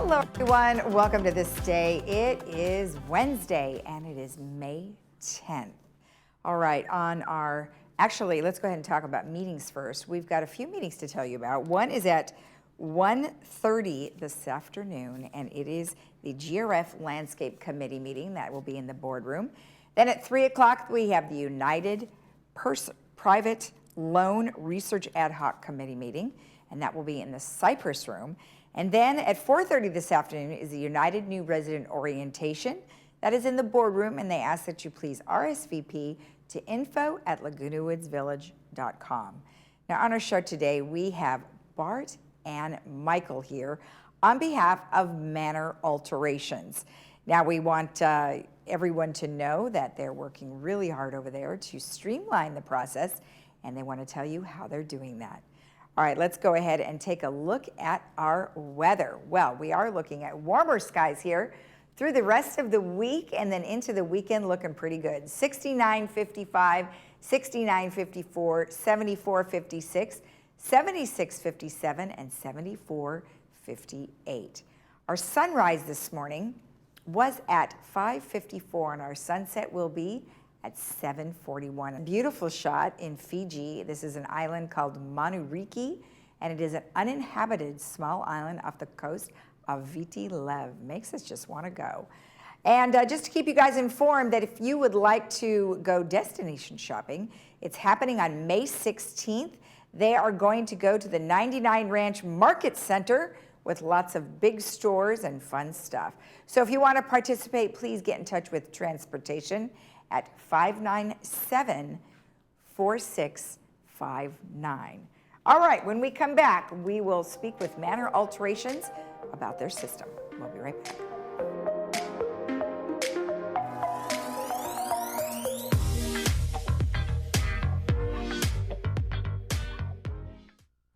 Hello, everyone. Welcome to This Day. It is Wednesday, and it is May 10th. All right, actually, let's go ahead and talk about meetings first. We've got a few meetings to tell you about. One is at 1:30 this afternoon, and it is the GRF Landscape Committee meeting. That will be in the boardroom. Then at 3 o'clock, we have the United Private Loan Research Ad Hoc Committee meeting, and that will be in the Cypress Room. And then at 4:30 this afternoon is the United New Resident Orientation. That is in the boardroom, and they ask that you please RSVP to info@lagunawoodsvillage.com. Now on our show today, we have Bart and Michael here on behalf of Manor Alterations. Now we want everyone to know that they're working really hard over there to streamline the process, and they want to tell you how they're doing that. All right, let's go ahead and take a look at our weather. Well, we are looking at warmer skies here through the rest of the week and then into the weekend, looking pretty good. 69-55, 69-54, 74-56, 76-57, and 74-58. Our sunrise this morning was at 5:54, and our sunset will be at 7:41. A beautiful shot in Fiji. This is an island called Manuriki, and it is an uninhabited small island off the coast of Viti Lev. Makes us just want to go. And just to keep you guys informed that if you would like to go destination shopping, it's happening on May 16th. They are going to go to the 99 Ranch Market Center with lots of big stores and fun stuff. So if you want to participate, please get in touch with transportation at 597-4659. All right, when we come back, we will speak with Manor Alterations about their system. We'll be right back.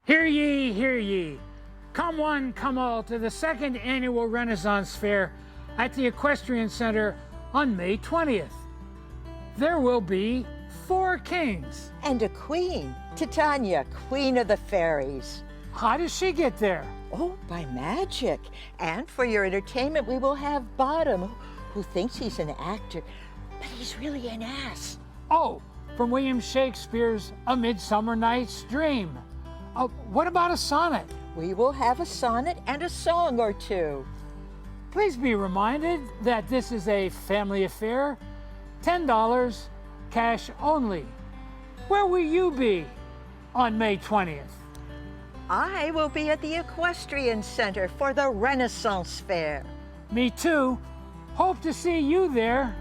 Hear ye, hear ye. Come one, come all to the second annual Renaissance Fair at the Equestrian Center on May 20th. There will be 4 kings. And a queen, Titania, queen of the fairies. How does she get there? Oh, by magic. And for your entertainment, we will have Bottom, who thinks he's an actor, but he's really an ass. Oh, from William Shakespeare's A Midsummer Night's Dream. What about a sonnet? We will have a sonnet and a song or two. Please be reminded that this is a family affair. $10, cash only. Where will you be on May 20th? I will be at the Equestrian Center for the Renaissance Fair. Me too. Hope to see you there.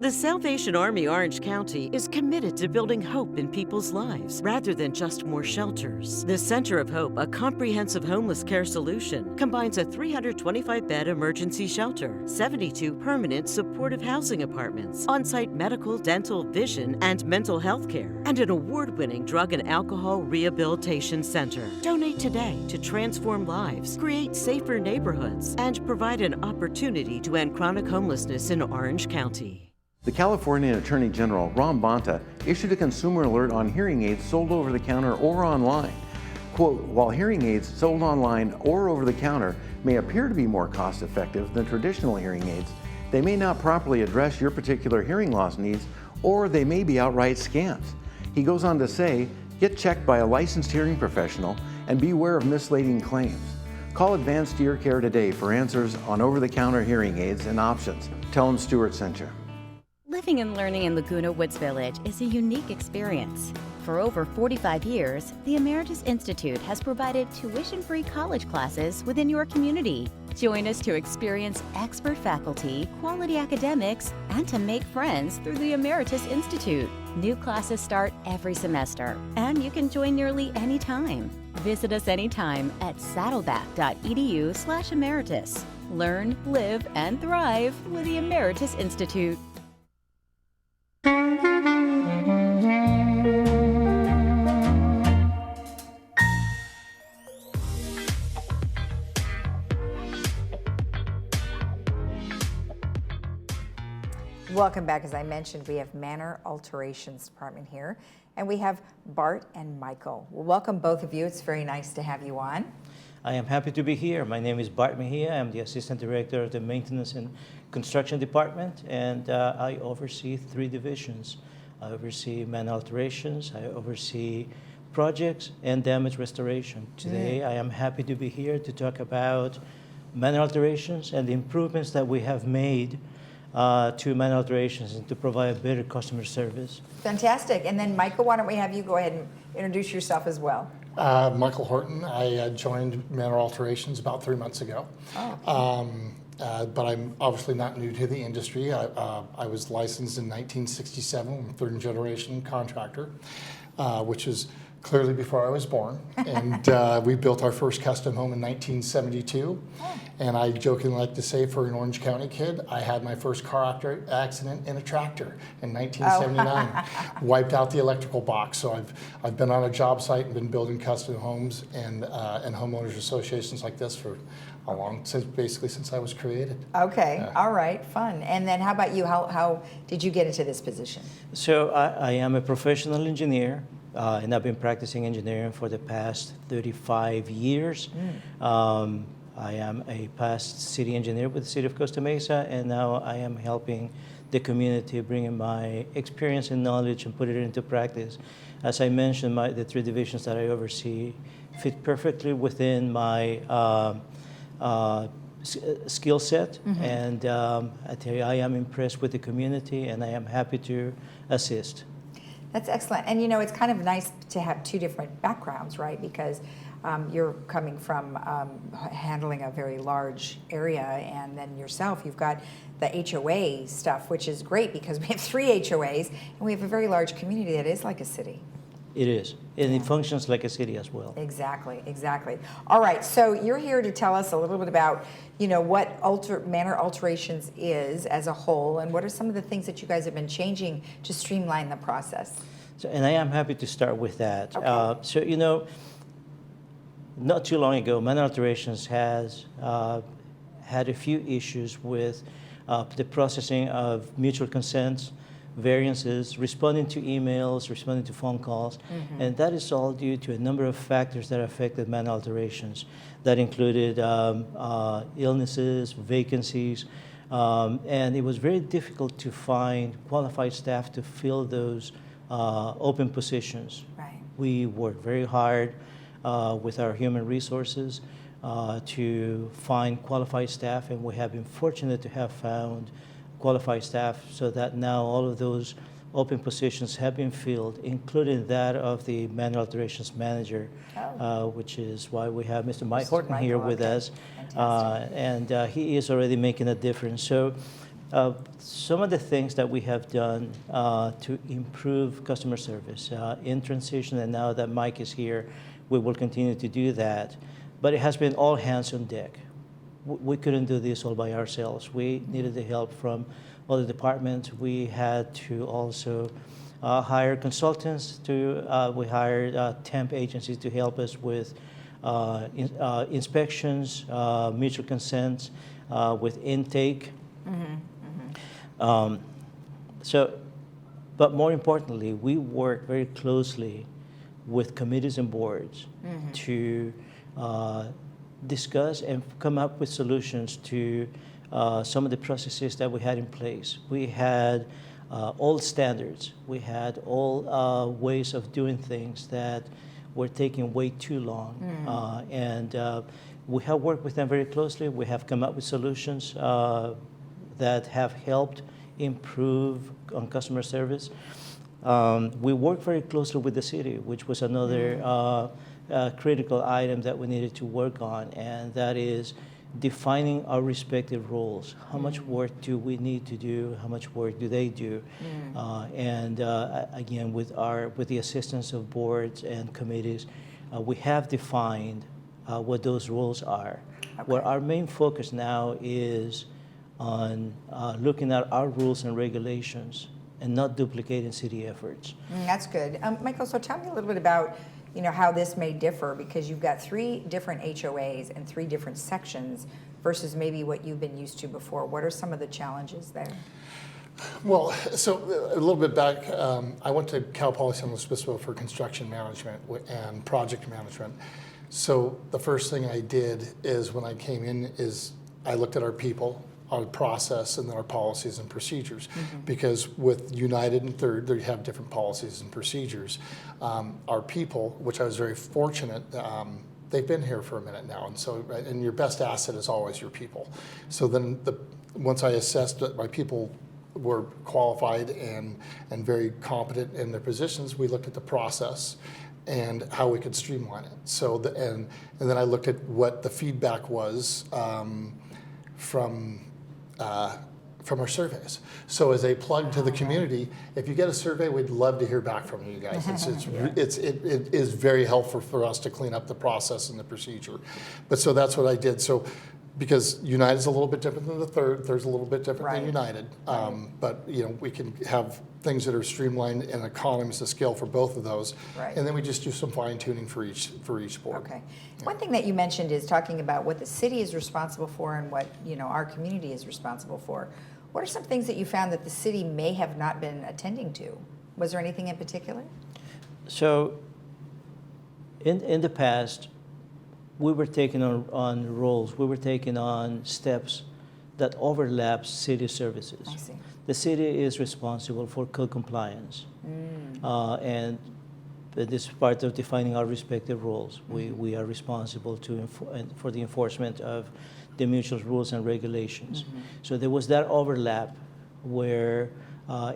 The Salvation Army Orange County is committed to building hope in people's lives rather than just more shelters. The Center of Hope, a comprehensive homeless care solution, combines a 325-bed emergency shelter, 72 permanent supportive housing apartments, on-site medical, dental, vision, and mental health care, and an award-winning drug and alcohol rehabilitation center. Donate today to transform lives, create safer neighborhoods, and provide an opportunity to end chronic homelessness in Orange County. The California Attorney General, Ron Bonta, issued a consumer alert on hearing aids sold over the counter or online. Quote, while hearing aids sold online or over the counter may appear to be more cost effective than traditional hearing aids, they may not properly address your particular hearing loss needs, or they may be outright scams. He goes on to say, get checked by a licensed hearing professional and beware of misleading claims. Call Advanced Ear Care today for answers on over-the-counter hearing aids and options. Tell them Stewart sent you. Living and learning in Laguna Woods Village is a unique experience. For over 45 years, the Emeritus Institute has provided tuition-free college classes within your community. Join us to experience expert faculty, quality academics, and to make friends through the Emeritus Institute. New classes start every semester, and you can join nearly any time. Visit us anytime at saddleback.edu/emeritus. Learn, live, and thrive with the Emeritus Institute. Welcome back. As I mentioned, we have Manor Alterations Department here, and we have Bart and Michael. Well, welcome both of you. It's very nice to have you on. I am happy to be here. My name is Bart Mejia. I'm the Assistant Director of the Maintenance and Construction Department, and I oversee 3 divisions. I oversee manor alterations, I oversee projects, and damage restoration. Today, I am happy to be here to talk about manor alterations and the improvements that we have made to manor alterations and to provide better customer service. Fantastic. And then, Michael, why don't we have you go ahead and introduce yourself as well? Michael Horton. I joined Manor Alterations about 3 months ago. But I'm obviously not new to the industry. I was licensed in 1967. I'm a 3rd generation contractor, which is clearly before I was born. And we built our first custom home in 1972. And I jokingly like to say, for an Orange County kid, I had my first car accident in a tractor in 1979. Wiped out the electrical box. So I've been on a job site and been building custom homes and homeowners associations like this for a long, since I was created. Okay, all right, fun. And then how about you? How did you get into this position? So I am a professional engineer, and I've been practicing engineering for the past 35 years. I am a past city engineer with the City of Costa Mesa, and now I am helping the community, bringing my experience and knowledge and put it into practice. As I mentioned, the 3 divisions that I oversee fit perfectly within my skill set, and I tell you, I am impressed with the community, and I am happy to assist. That's excellent. And you know, it's kind of nice to have 2 different backgrounds, right? Because you're coming from handling a very large area, and then yourself, you've got the HOA stuff, which is great because we have 3 HOAs, and we have a very large community that is like a city. It is, and it functions like a city as well. Exactly, exactly. All right, so you're here to tell us a little bit about, you know, what Manor Alterations is as a whole, and what are some of the things that you guys have been changing to streamline the process? So, and I am happy to start with that. Okay. So, you know, not too long ago, Manor Alterations has had a few issues with the processing of mutual consents, variances, responding to emails, responding to phone calls, and that is all due to a number of factors that affected manor alterations. That included illnesses, vacancies, and it was very difficult to find qualified staff to fill those open positions. Right. We worked very hard with our human resources to find qualified staff, and we have been fortunate to have found qualified staff so that now all of those open positions have been filled, including that of the manor alterations manager, which is why we have Mr. Mike Horton here with us. And he is already making a difference. So some of the things that we have done to improve customer service in transition, and now that Mike is here, we will continue to do that. But it has been all hands on deck. We couldn't do this all by ourselves. We needed the help from other departments. We had to also hire consultants. We hired temp agencies to help us with inspections, mutual consents, with intake. But more importantly, we work very closely with committees and boards to discuss and come up with solutions to some of the processes that we had in place. We had old standards. We had old ways of doing things that were taking way too long. And we have worked with them very closely. We have come up with solutions that have helped improve on customer service. We work very closely with the city, which was another critical item that we needed to work on, and that is defining our respective roles. How much work do we need to do? How much work do they do? Again, with the assistance of boards and committees, we have defined what those roles are. Where our main focus now is on looking at our rules and regulations and not duplicating city efforts. That's good. Michael, so tell me a little bit about, you know, how this may differ, because you've got 3 different HOAs and 3 different sections versus maybe what you've been used to before. What are some of the challenges there? Well, so a little bit back, I went to Cal Poly San Luis Obispo for construction management and project management. So the first thing I did is when I came in is I looked at our people, our process, and then our policies and procedures. Because with United and Third, they have different policies and procedures. Our people, which I was very fortunate, they've been here for a minute now, and so and your best asset is always your people. So then once I assessed that my people were qualified and very competent in their positions, we looked at the process and how we could streamline it. So and then I looked at what the feedback was from our surveys. So as a plug to the community, if you get a survey, we'd love to hear back from you guys. It is very helpful for us to clean up the process and the procedure. But so that's what I did. So because United's a little bit different than the Third, Third's a little bit different than United. But we can have things that are streamlined and economies of scale for both of those. And then we just do some fine tuning for each board. Okay. One thing that you mentioned is talking about what the city is responsible for and what our community is responsible for. What are some things that you found that the city may have not been attending to? Was there anything in particular? So in the past, we were taking on roles, we were taking on steps that overlap city services. I see. The city is responsible for code compliance. And this is part of defining our respective roles. We are responsible for the enforcement of the mutual rules and regulations. So there was that overlap where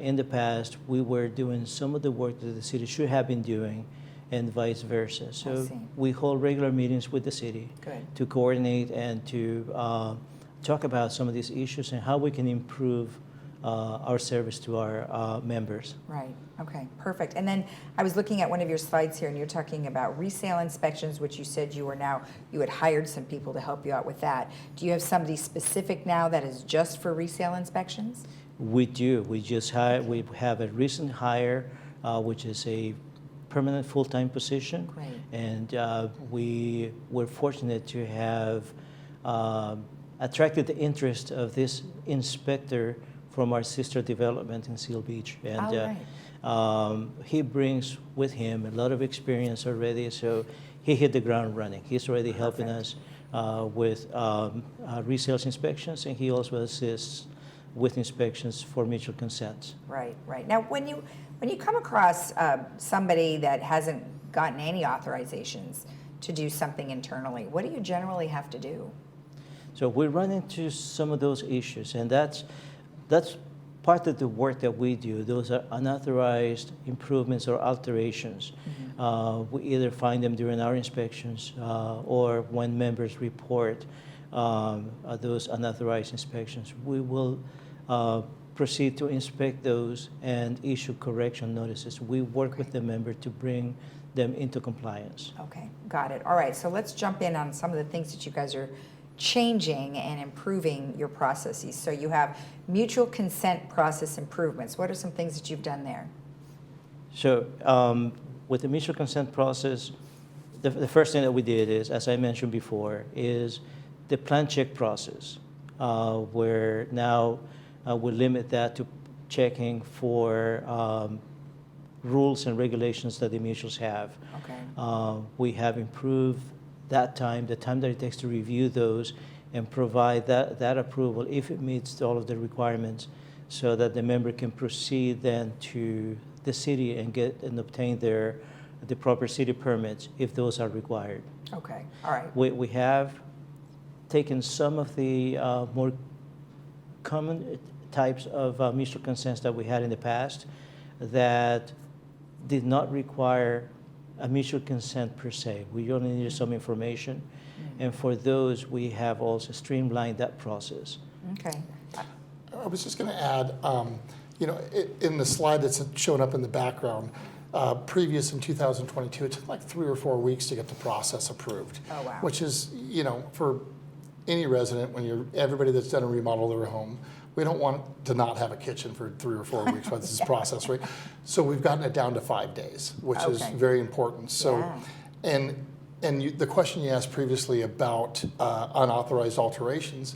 in the past we were doing some of the work that the city should have been doing and vice versa. So we hold regular meetings with the city to coordinate and to talk about some of these issues and how we can improve our service to our members. Right. Okay. Perfect. And then I was looking at one of your slides here, and you're talking about resale inspections, which you said you had hired some people to help you out with that. Do you have somebody specific now that is just for resale inspections? We do. We just hired. We have a recent hire, which is a permanent full-time position. Great. And we were fortunate to have attracted the interest of this inspector from our sister development in Seal Beach. And he brings with him a lot of experience already, so he hit the ground running. He's already helping us with resales inspections, and he also assists with inspections for mutual consents. Right, right. Now, when you come across somebody that hasn't gotten any authorizations to do something internally, what do you generally have to do? So we run into some of those issues, and that's part of the work that we do. Those are unauthorized improvements or alterations. We either find them during our inspections or when members report those unauthorized inspections. We will proceed to inspect those and issue correction notices. We work with the member to bring them into compliance. Okay, got it. All right, so let's jump in on some of the things that you guys are changing and improving your processes. So you have mutual consent process improvements. What are some things that you've done there? So with the mutual consent process, the first thing that we did is, as I mentioned before, is the plan check process, where now we limit that to checking for rules and regulations that the mutuals have. Okay. We have improved that time, the time that it takes to review those and provide that approval if it meets all of the requirements, so that the member can proceed then to the city and get and obtain the proper city permits if those are required. Okay, all right. We have taken some of the more common types of mutual consents that we had in the past that did not require a mutual consent per se. We only needed some information. And for those, we have also streamlined that process. Okay. I was just going to add, in the slide that's showing up in the background, previous in 2022, it took like 3 or 4 weeks to get the process approved. Oh, wow. Which is, for any resident, everybody that's done a remodel of their home, we don't want to not have a kitchen for 3 or 4 weeks while this is processed, right? So we've gotten it down to 5 days, which is very important. So, and the question you asked previously about unauthorized alterations,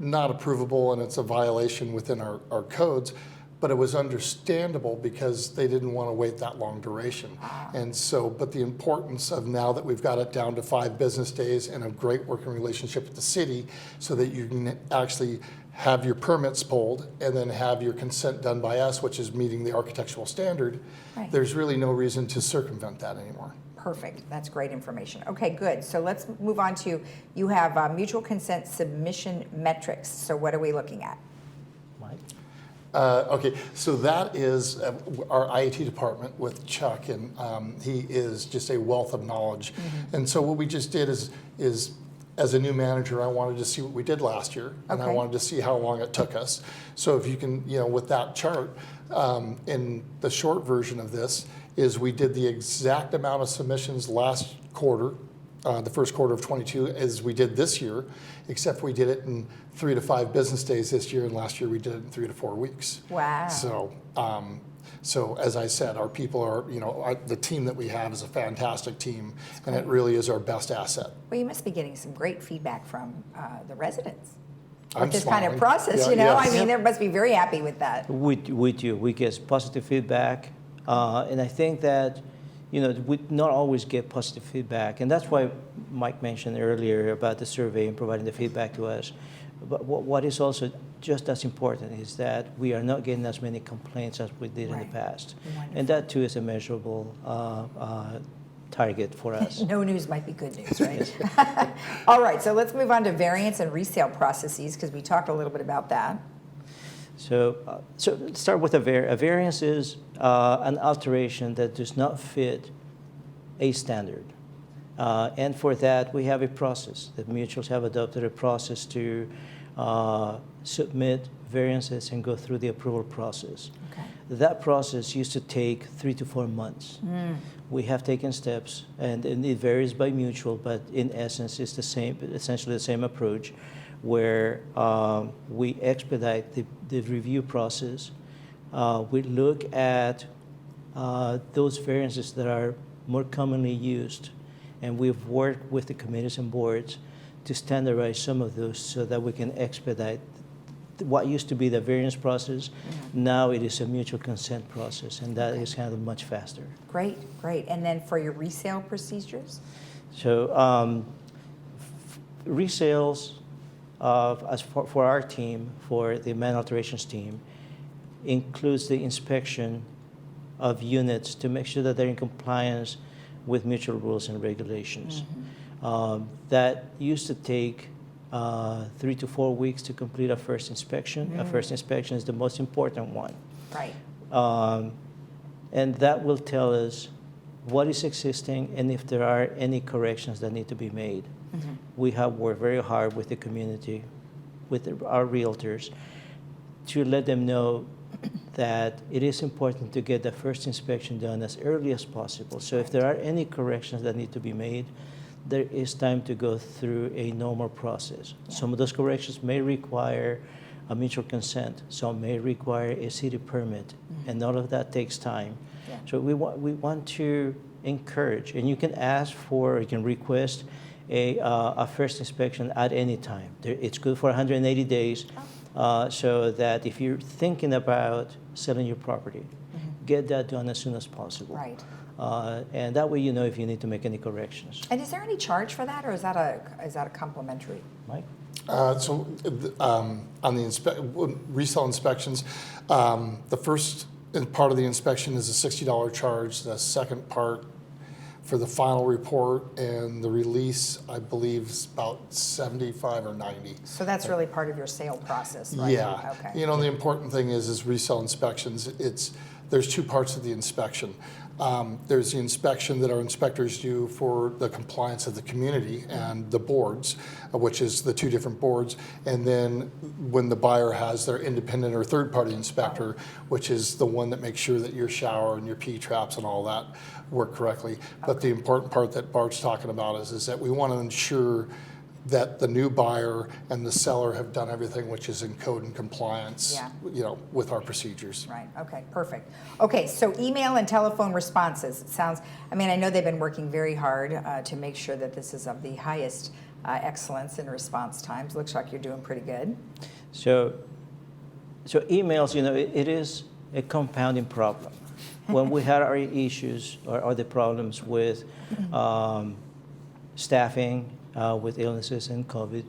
not approvable and it's a violation within our codes, but it was understandable because they didn't want to wait that long duration. And so, but the importance of now that we've got it down to 5 business days and a great working relationship with the city so that you can actually have your permits pulled and then have your consent done by us, which is meeting the architectural standard, Right. there's really no reason to circumvent that anymore. Perfect. That's great information. Okay, good. So let's move on to, you have mutual consent submission metrics. So what are we looking at? Mike? Okay, so that is our IAT department with Chuck, and he is just a wealth of knowledge. And so what we just did is as a new manager, I wanted to see what we did last year, and I Okay. wanted to see how long it took us. So if you can, with that chart, in the short version of this, is we did the exact amount of submissions last quarter, the first quarter of 22, as we did this year, except we did it in 3 to 5 business days this year, and last year we did it in 3 to 4 weeks. Wow. So as I said, our people are, the team that we have is a fantastic team, and it really is our best asset. Well, you must be getting some great feedback from the residents. I'm With this kind of smiling. process, Yeah, I yes. mean, they must be very happy with that. We do. We get positive feedback, and I think that we not always get positive feedback, and that's why Mike mentioned earlier about the survey and providing the feedback to us. But what is also just as important is that we are not getting as many complaints as we did in the Right. past, Wonderful. and that too is a measurable target for us. No news might be good news, right? All right, so let's move on to variance and resale processes, because we talked a little bit about that. So let's start with a variance is an alteration that does not fit a standard. And for that, we have a process. The mutuals have adopted a process to submit variances and go through the approval process. Okay. That process used to take 3 to 4 months. We have taken steps, and it varies by mutual, but in essence, it's essentially the same approach, where we expedite the review process. We look at those variances that are more commonly used, and we've worked with the committees and boards to standardize some of those so that we can expedite what used to be the variance process. Now it is a mutual consent process, and that is handled much faster. Great, great. And then for your resale procedures? So resales, as for our team, for the man alterations team, includes the inspection of units to make sure that they're in compliance with mutual rules and regulations. That used to take 3 to 4 weeks to complete a first inspection. A first inspection is the most important one. Right. And that will tell us what is existing and if there are any corrections that need to be made. We have worked very hard with the community, with our realtors, to let them know that it is important to get the first inspection done as early as possible. So if there are any corrections that need to be made, there is time to go through a normal process. Some of those corrections may require a mutual consent. Some may require a city permit, and all of that takes time. Yeah. So we want to encourage, and you can ask for, you can request a first inspection at any time. It's good for 180 days, so that if you're thinking about selling your property, get that done as soon as possible. Right. And that way you know if you need to make any corrections. And is there any charge for that, or is that a complimentary? Mike? On the resale inspections, the first part of the inspection is a $60 charge. The second part for the final report and the release, I believe, is about 75 or 90. So that's really part of your sale process, right? Yeah. Okay. The important thing is resale inspections. There's 2 parts of the inspection. There's the inspection that our inspectors do for the compliance of the community and the boards, which is the 2 different boards. And then when the buyer has their independent or third-party inspector, which is the one that makes sure that your shower and your P-traps and all that work correctly. But the important part that Bart's talking about is that we want to ensure that the new buyer and the seller have done everything which is in code and compliance, with our procedures. Right, okay, perfect. Okay, so email and telephone responses. It sounds, I know they've been working very hard to make sure that this is of the highest excellence in response times. Looks like you're doing pretty good. So emails, it is a compounding problem. When we had our issues or the problems with staffing, with illnesses and COVID,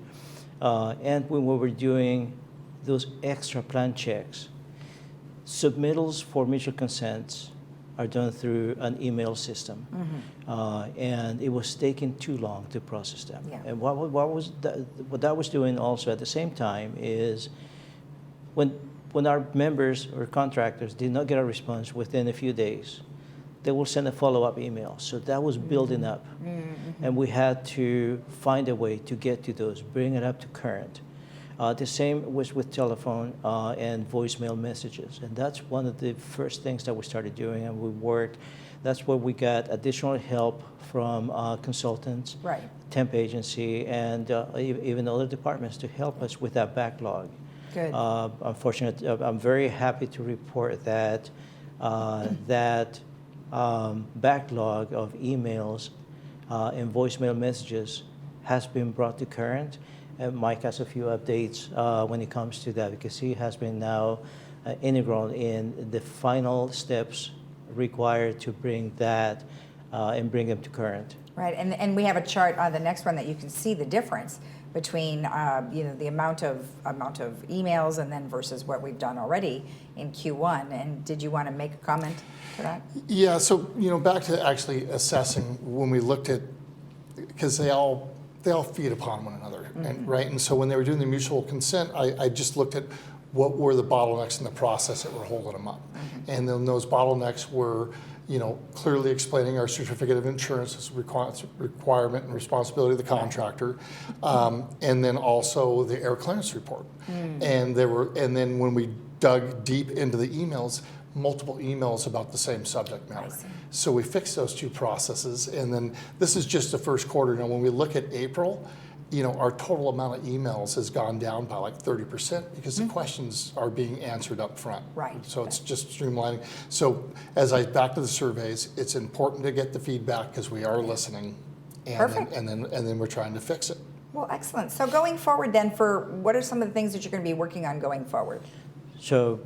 and when we were doing those extra plan checks, submittals for mutual consents are done through an email system, and it was taking too long to process them. Yeah. And what that was doing also at the same time is when our members or contractors did not get a response within a few days, they will send a follow-up email. So that was building up, and we had to find a way to get to those, bring it up to current. The same was with telephone and voicemail messages, and that's one of the first things that we started doing, and we worked. That's where we got additional help from consultants, Right. temp agency, and even other departments to help us with that backlog. Good. Unfortunately, I'm very happy to report that that backlog of emails and voicemail messages has been brought to current. And Mike has a few updates when it comes to that, because he has been now integral in the final steps required to bring that and bring them to current. Right, and we have a chart on the next one that you can see the difference between the amount of emails and then versus what we've done already in Q1. And did you want to make a comment to that? Yeah, so back to actually assessing when we looked at, because they all feed upon one another, and right. And so when they were doing the mutual consent, I just looked at what were the bottlenecks in the process that were holding them up, and then those bottlenecks were, clearly explaining our certificate of insurance as a requirement and responsibility of the contractor, and then also the air clearance report. And then when we dug deep into the emails, multiple emails about the same subject matter. So we fixed those two processes, and then this is just the first quarter. Now, when we look at April, our total amount of emails has gone down by like 30% because the questions are being answered up front. Right. So it's just streamlining. So back to the surveys, it's important to get the feedback because we are listening, and Perfect. then we're trying to fix it. Well, excellent. So going forward then, what are some of the things that you're going to be working on going forward? So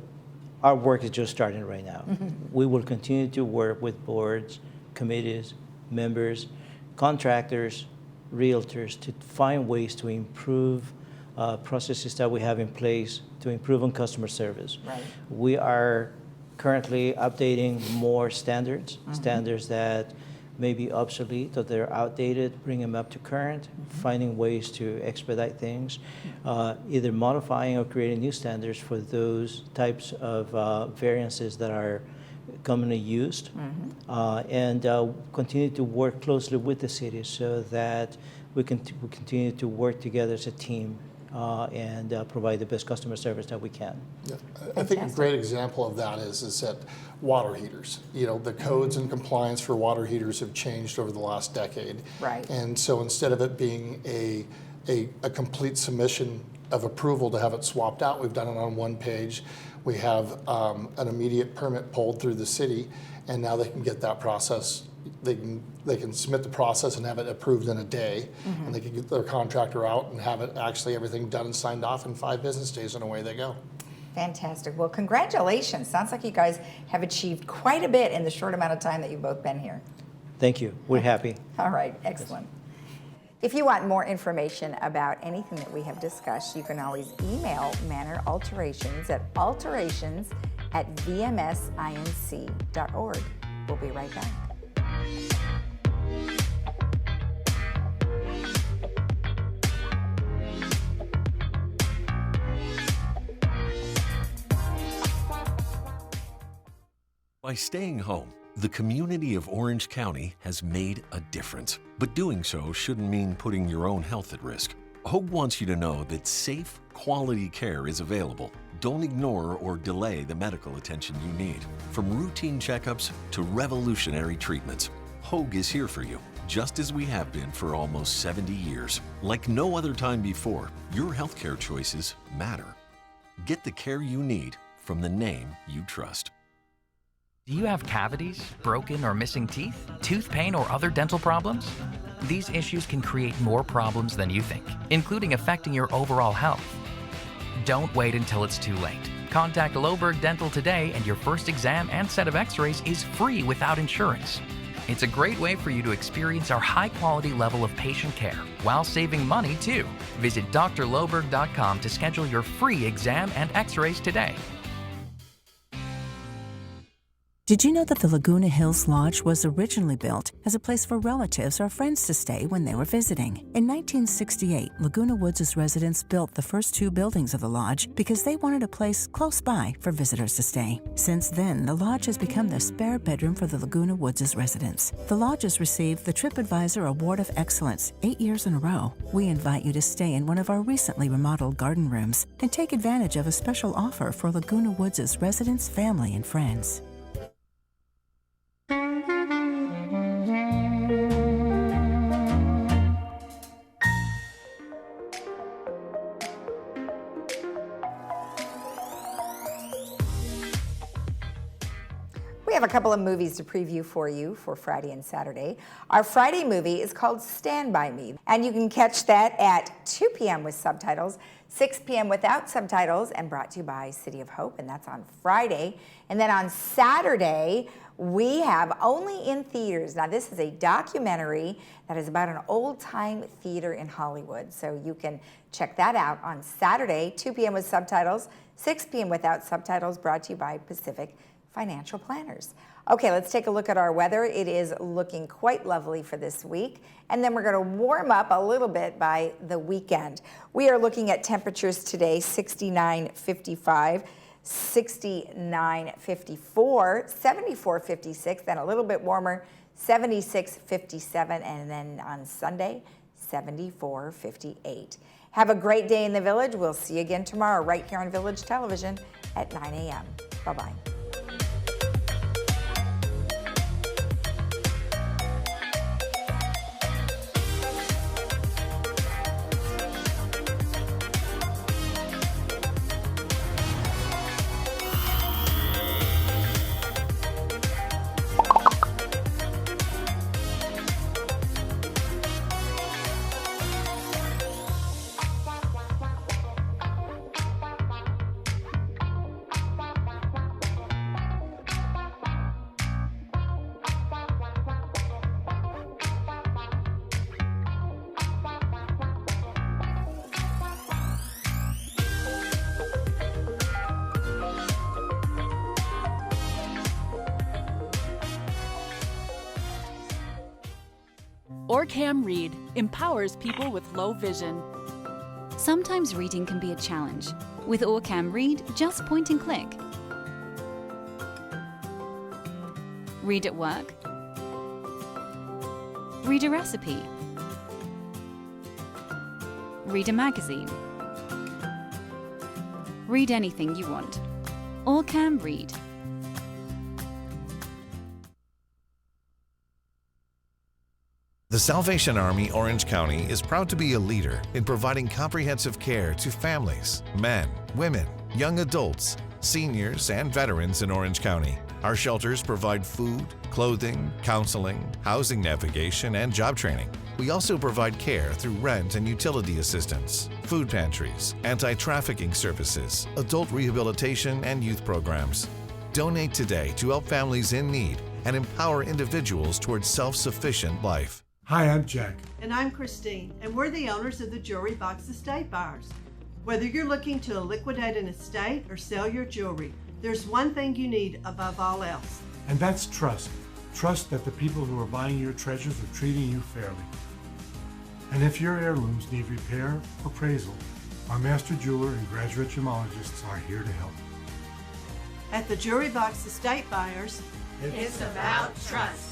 our work is just starting right now. We will continue to work with boards, committees, members, contractors, realtors to find ways to improve processes that we have in place to improve on customer service. Right. We are currently updating more standards, standards that may be obsolete or they're outdated, bring them up to current, finding ways to expedite things, either modifying or creating new standards for those types of variances that are commonly used, and continue to work closely with the city so that we can continue to work together as a team and provide the best customer service that we can. Yeah. I think a great example of that is that water heaters. The codes and compliance for water heaters have changed over the last decade. Right. And so instead of it being a complete submission of approval to have it swapped out, we've done it on one page. We have an immediate permit pulled through the city, and now they can get that process. They can submit the process and have it approved in a day, and they can get their contractor out and have it actually everything done and signed off in 5 business days, and away they go. Fantastic. Well, congratulations. Sounds like you guys have achieved quite a bit in the short amount of time that you've both been here. Thank you. We're happy. All right, excellent. If you want more information about anything that we have discussed, you can always email Manor Alterations at alterations@vmsinc.org. We'll be right back. By staying home, the community of Orange County has made a difference. But doing so shouldn't mean putting your own health at risk. Hope wants you to know that safe, quality care is available. Don't ignore or delay the medical attention you need. From routine checkups to revolutionary treatments, Hogue is here for you, just as we have been for almost 70 years. Like no other time before, your healthcare choices matter. Get the care you need from the name you trust. Do you have cavities, broken or missing teeth, tooth pain, or other dental problems? these issues can create more problems than you think, including affecting your overall health. Don't wait until it's too late. Contact Loberg Dental today and your first exam and set of x-rays is free without insurance. It's a great way for you to experience our high-quality level of patient care while saving money too. Visit drloberg.com to schedule your free exam and x-rays today. Did you know that the Laguna Hills Lodge was originally built as a place for relatives or friends to stay when they were visiting? In 1968, Laguna Woods' residents built the first 2 buildings of the lodge because they wanted a place close by for visitors to stay. Since then, the lodge has become the spare bedroom for the Laguna Woods' residents. The lodge has received the TripAdvisor Award of Excellence 8 years in a row. We invite you to stay in one of our recently remodeled garden rooms and take advantage of a special offer for Laguna Woods' residents, family, and friends. We have a couple of movies to preview for you for Friday and Saturday. Our Friday movie is called Stand By Me, and you can catch that at 2 p.m. with subtitles, 6 p.m. without subtitles, and brought to you by City of Hope, and that's on Friday. And then on Saturday, we have Only in Theaters. Now, this is a documentary that is about an old-time theater in Hollywood, so you can check that out on Saturday, 2 p.m. with subtitles, 6 p.m. without subtitles, brought to you by Pacific Financial Planners. Okay, let's take a look at our weather. It is looking quite lovely for this week, and then we're going to warm up a little bit by the weekend. We are looking at temperatures today, 69, 55, 69, 54, 74, 56, then a little bit warmer, 76, 57, and then on Sunday, 74, 58. Have a great day in the Village. We'll see you again tomorrow right here on Village Television at 9 a.m. Bye-bye. Orcam Read empowers people with low vision. Sometimes reading can be a challenge. With Orcam Read, just point and click. Read at work. Read a recipe. Read a magazine. Read anything you want. Orcam Read. The Salvation Army Orange County is proud to be a leader in providing comprehensive care to families, men, women, young adults, seniors, and veterans in Orange County. Our shelters provide food, clothing, counseling, housing navigation, and job training. We also provide care through rent and utility assistance, food pantries, anti-trafficking services, adult rehabilitation, and youth programs. Donate today to help families in need and empower individuals towards self-sufficient life. Hi, I'm Jack. And I'm Christine, and we're the owners of the Jewelry Box Estate Buyers. Whether you're looking to liquidate an estate or sell your jewelry, there's one thing you need above all else. And that's trust. Trust that the people who are buying your treasures are treating you fairly. And if your heirlooms need repair or appraisal, our master jeweler and graduate gemologists are here to help. At the Jewelry Box Estate Buyers, it's about trust.